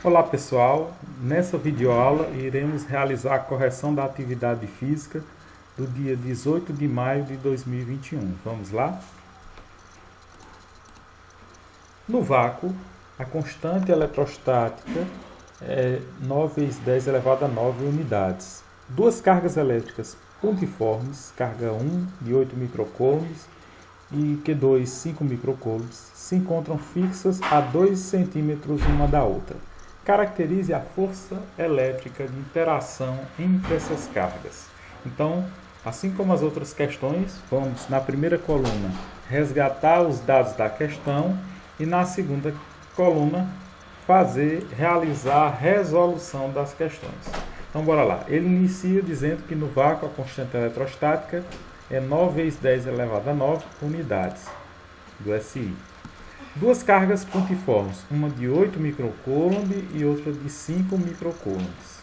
Olá pessoal, nessa videoaula iremos realizar a correção da atividade física do dia 18 de maio de 2021. Vamos lá? No vácuo, a constante eletrostática é 9 vezes 10 elevado a 9 unidades. Duas cargas elétricas pontiformes, carga 1 de 8 microcoulombs e Q2 5 microcoulombs, se encontram fixas a 2 centímetros uma da outra. Caracterize a força elétrica de interação entre essas cargas. Então, assim como as outras questões, vamos na primeira coluna resgatar os dados da questão e na segunda coluna realizar a resolução das questões. Então, bora lá. Ele inicia dizendo que no vácuo a constante eletrostática é 9 vezes 10 elevado a 9 unidades do SI. Duas cargas pontiformes, uma de 8 microcoulomb e outra de 5 microcoulombs,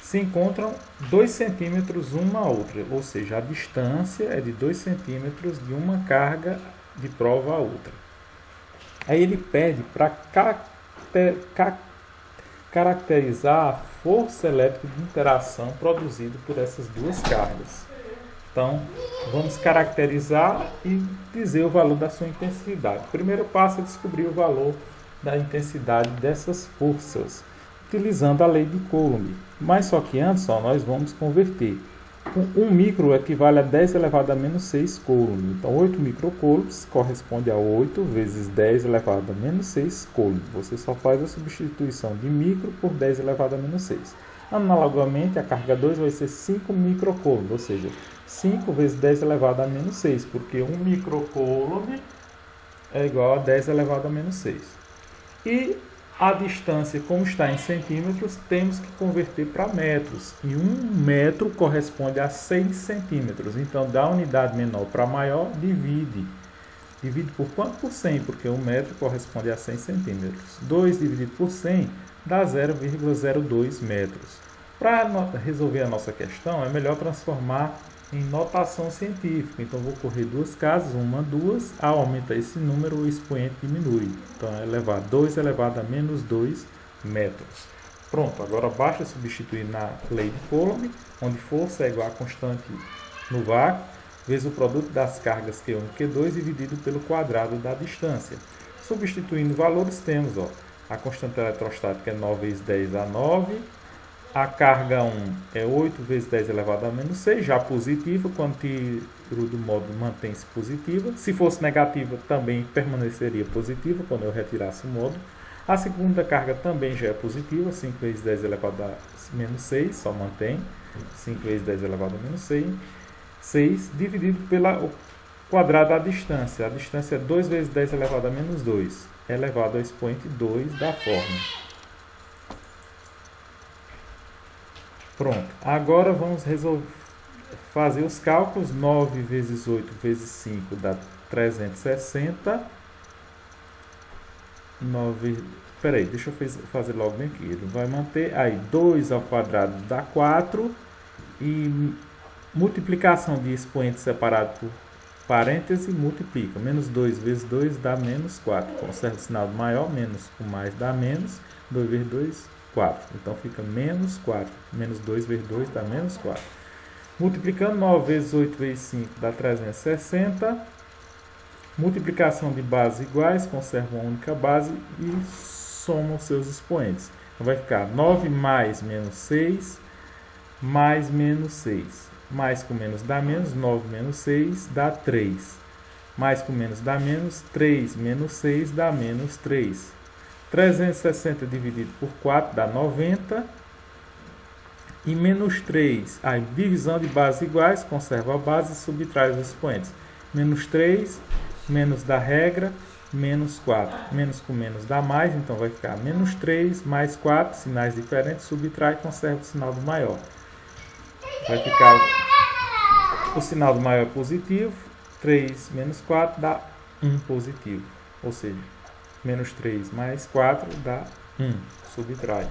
se encontram 2 centímetros uma a outra, ou seja, a distância é de 2 centímetros de uma carga de prova a outra. Aí ele pede para caracterizar a força elétrica de interação produzida por essas duas cargas. Então, vamos caracterizar e dizer o valor da sua intensidade. O primeiro passo é descobrir o valor da intensidade dessas forças, utilizando a lei de Coulomb. Mas só que antes, nós vamos converter. 1 micro equivale a 10 elevado a menos 6 coulomb. Então, 8 microcoulombs corresponde a 8 vezes 10 elevado a menos 6 coulomb. Você só faz a substituição de micro por 10 elevado a menos 6. Analogamente, a carga 2 vai ser 5 microcoulomb, ou seja, 5 vezes 10 elevado a menos 6, porque 1 microcoulomb é igual a 10 elevado a menos 6. E a distância, como está em centímetros, temos que converter para metros. E 1 metro corresponde a 6 centímetros. Então, da unidade menor para maior, divide. Divide por quanto? Por 100, porque 1 metro corresponde a 100 centímetros. 2 dividido por 100 dá 0,02 metros. Para resolver a nossa questão, é melhor transformar em notação científica. Então, vou correr duas casas, 1, 2. Ao aumentar esse número, o expoente diminui. Então, é 2 elevado a menos 2 metros. Pronto, agora basta substituir na lei de Coulomb, onde força é igual a constante no vácuo, vezes o produto das cargas Q1 e Q2 dividido pelo quadrado da distância. Substituindo valores, temos a constante eletrostática é 9 vezes 10 a 9. A carga 1 é 8 vezes 10 elevado a menos 6, já positiva. Quando tiro do módulo, mantém-se positiva. Se fosse negativa, também permaneceria positiva quando eu retirasse o módulo. A segunda carga também já é positiva, 5 vezes 10 elevado a menos 6, só mantém. 5 vezes 10 elevado a menos 6, dividido pelo quadrado da distância. A distância é 2 vezes 10 elevado a menos 2, elevado ao expoente 2 da fórmula. Pronto, agora vamos fazer os cálculos. 9 vezes 8 vezes 5 dá 360. Deixa eu fazer logo bem aqui. Ele vai manter aí 2 ao quadrado dá 4. E multiplicação de expoente separado por parêntese multiplica. Menos 2 vezes 2 dá menos 4. Conserva o sinal do maior, menos com mais dá menos. 2 vezes 2, 4. Então fica menos 4. Menos 2 vezes 2 dá menos 4. Multiplicando 9 vezes 8 vezes 5 dá 360. Multiplicação de bases iguais, conserva uma única base e somam seus expoentes. Então vai ficar 9 mais menos 6 mais menos 6. Mais com menos dá menos, 9 menos 6 dá 3. Mais com menos dá menos, 3 menos 6 dá menos 3. 360 dividido por 4 dá 90. E menos 3, a divisão de bases iguais, conserva a base e subtrai os expoentes. Menos 3, menos da regra, menos 4. Menos com menos dá mais, então vai ficar menos 3 mais 4, sinais diferentes, subtrai e conserva o sinal do maior. Vai ficar o sinal do maior positivo, 3 menos 4 dá 1 positivo, ou seja, menos 3 mais 4 dá 1, subtrai.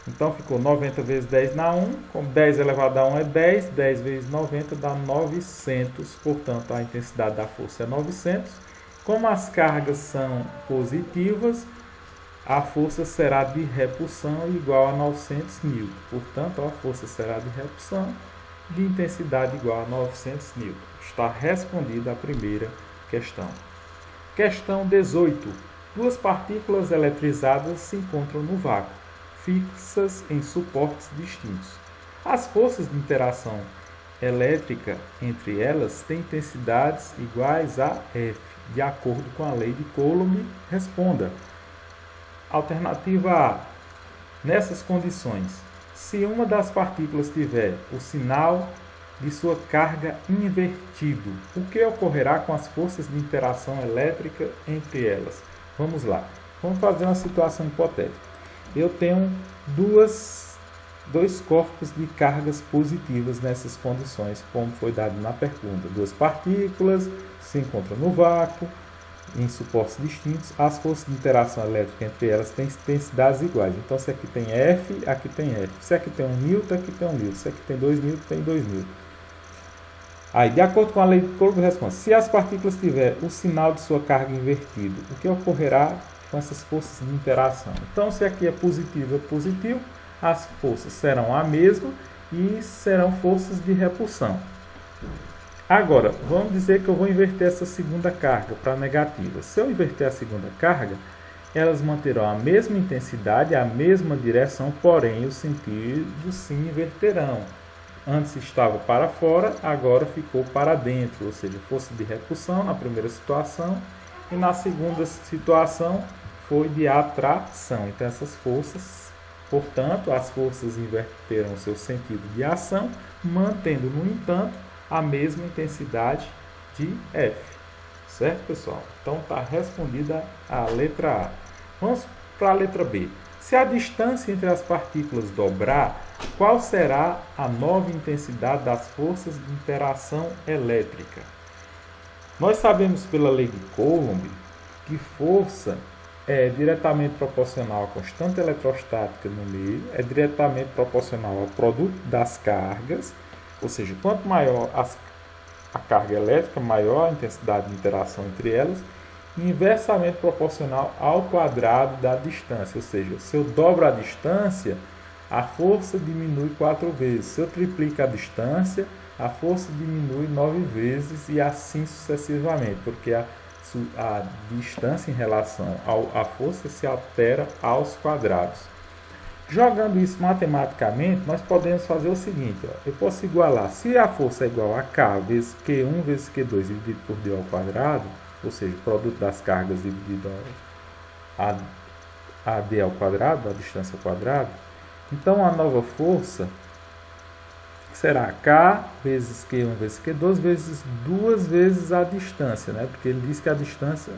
Então ficou 90 vezes 10 dá 1, como 10 elevado a 1 é 10, 10 vezes 90 dá 900, portanto a intensidade da força é 900. Como as cargas são positivas, a força será de repulsão igual a 900 N. Portanto, a força será de repulsão de intensidade igual a 900 N. Está respondida a primeira questão. Questão 18. Duas partículas eletrizadas se encontram no vácuo, fixas em suportes distintos. As forças de interação elétrica entre elas têm intensidades iguais a F, de acordo com a lei de Coulomb. Responda. Alternativa A. Nessas condições, se uma das partículas tiver o sinal de sua carga invertido, o que ocorrerá com as forças de interação elétrica entre elas? Vamos lá. Vamos fazer uma situação hipotética. Eu tenho dois corpos de cargas positivas nessas condições, como foi dado na pergunta. Duas partículas se encontram no vácuo, em suportes distintos. As forças de interação elétrica entre elas têm intensidades iguais. Então, se aqui tem F, aqui tem F. Se aqui tem 1 newton, aqui tem 1 newton. Se aqui tem 2 newton, tem 2 newton. Aí, de acordo com a lei de Coulomb, responde: se as partículas tiverem o sinal de sua carga invertido, o que ocorrerá com essas forças de interação? Então, se aqui é positivo, as forças serão a mesma e serão forças de repulsão. Agora, vamos dizer que eu vou inverter essa segunda carga para negativa. Se eu inverter a segunda carga, elas manterão a mesma intensidade, a mesma direção, porém os sentidos se inverterão. Antes estava para fora, agora ficou para dentro, ou seja, força de repulsão na primeira situação e na segunda situação foi de atração. Então essas forças, portanto, as forças inverterão seu sentido de ação, mantendo, no entanto, a mesma intensidade de F. Certo, pessoal? Então está respondida a letra A. Vamos para a letra B. Se a distância entre as partículas dobrar, qual será a nova intensidade das forças de interação elétrica? Nós sabemos pela lei de Coulomb que força é diretamente proporcional à constante eletrostática no meio, é diretamente proporcional ao produto das cargas, ou seja, quanto maior a carga elétrica, maior a intensidade de interação entre elas, e inversamente proporcional ao quadrado da distância, ou seja, se eu dobro a distância, a força diminui 4 vezes. Se eu triplico a distância, a força diminui 9 vezes e assim sucessivamente, porque a distância em relação à força se altera aos quadrados. Jogando isso matematicamente, nós podemos fazer o seguinte, ó, eu posso igualar, se a força é igual a K vezes Q1 vezes Q2 dividido por D ao quadrado, ou seja, o produto das cargas dividido a D ao quadrado, a distância ao quadrado, então a nova força será K vezes Q1 vezes Q2 vezes 2 vezes a distância, né? Porque ele diz que a distância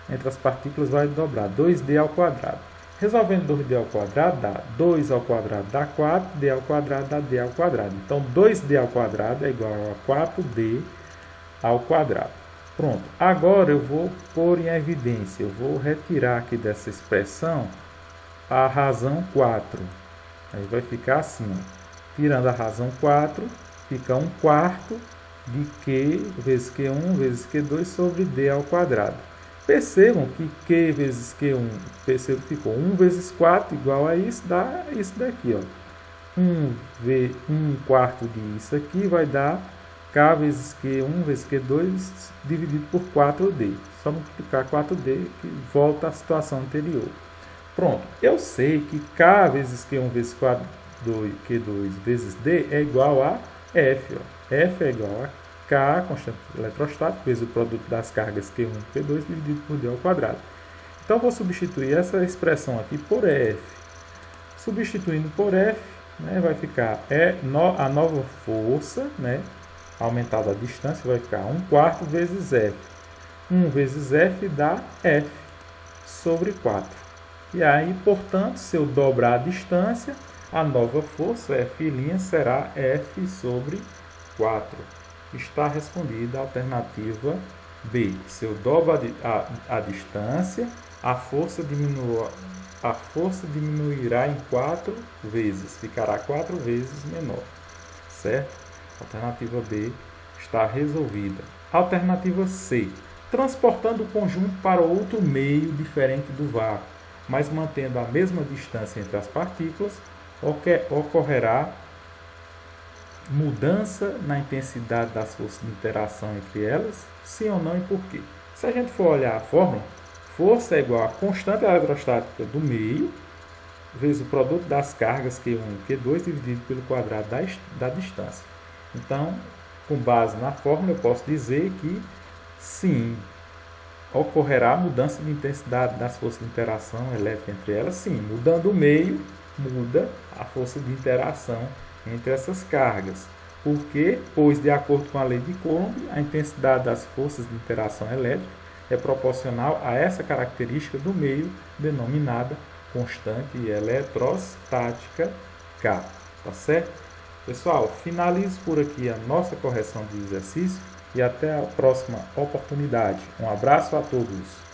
entre as partículas vai dobrar, 2D ao quadrado. Resolvendo 2D ao quadrado dá 2 ao quadrado dá 4, D ao quadrado dá D ao quadrado. Então 2D ao quadrado é igual a 4D ao quadrado. Pronto, agora eu vou pôr em evidência, eu vou retirar aqui dessa expressão a razão 4. Aí vai ficar assim, ó. Tirando a razão 4, fica 1/4 de Q vezes Q1 vezes Q2 sobre D ao quadrado. Percebam que Q vezes Q1, percebam que ficou 1 vezes 4 igual a isso, dá isso daqui, ó. 1/4 disso aqui vai dar K vezes Q1 vezes Q2 dividido por 4D. Só multiplicar 4D que volta à situação anterior. Pronto, eu sei que K vezes Q1 vezes Q2 vezes D é igual a F. Ó. F é igual a K, constante eletrostática, vezes o produto das cargas Q1 e Q2 dividido por D ao quadrado. Então, vou substituir essa expressão aqui por F. Substituindo por F, né, vai ficar a nova força, né, aumentada a distância, vai ficar 1/4 vezes F. 1 vezes F dá F sobre 4. E aí, portanto, se eu dobrar a distância, a nova força, F' será F sobre 4. Está respondida a alternativa B. Se eu dobro a distância, a força diminuirá em 4 vezes, ficará 4 vezes menor. Certo? Alternativa B está resolvida. Alternativa C. Transportando o conjunto para outro meio diferente do vácuo. mas mantendo a mesma distância entre as partículas, ocorrerá mudança na intensidade das forças de interação entre elas? Sim ou não e por quê? Se a gente for olhar a fórmula, força é igual a constante eletrostática do meio, vezes o produto das cargas Q1 e Q2 dividido pelo quadrado da distância. Então, com base na fórmula, eu posso dizer que sim, ocorrerá mudança de intensidade das forças de interação elétrica entre elas. Sim, mudando o meio, muda a força de interação entre essas cargas. Por quê? Pois, de acordo com a lei de Coulomb, a intensidade das forças de interação elétrica é proporcional a essa característica do meio denominada constante eletrostática K. Tá certo? Pessoal, finalizo por aqui a nossa correção do exercício e até a próxima oportunidade. Um abraço a todos.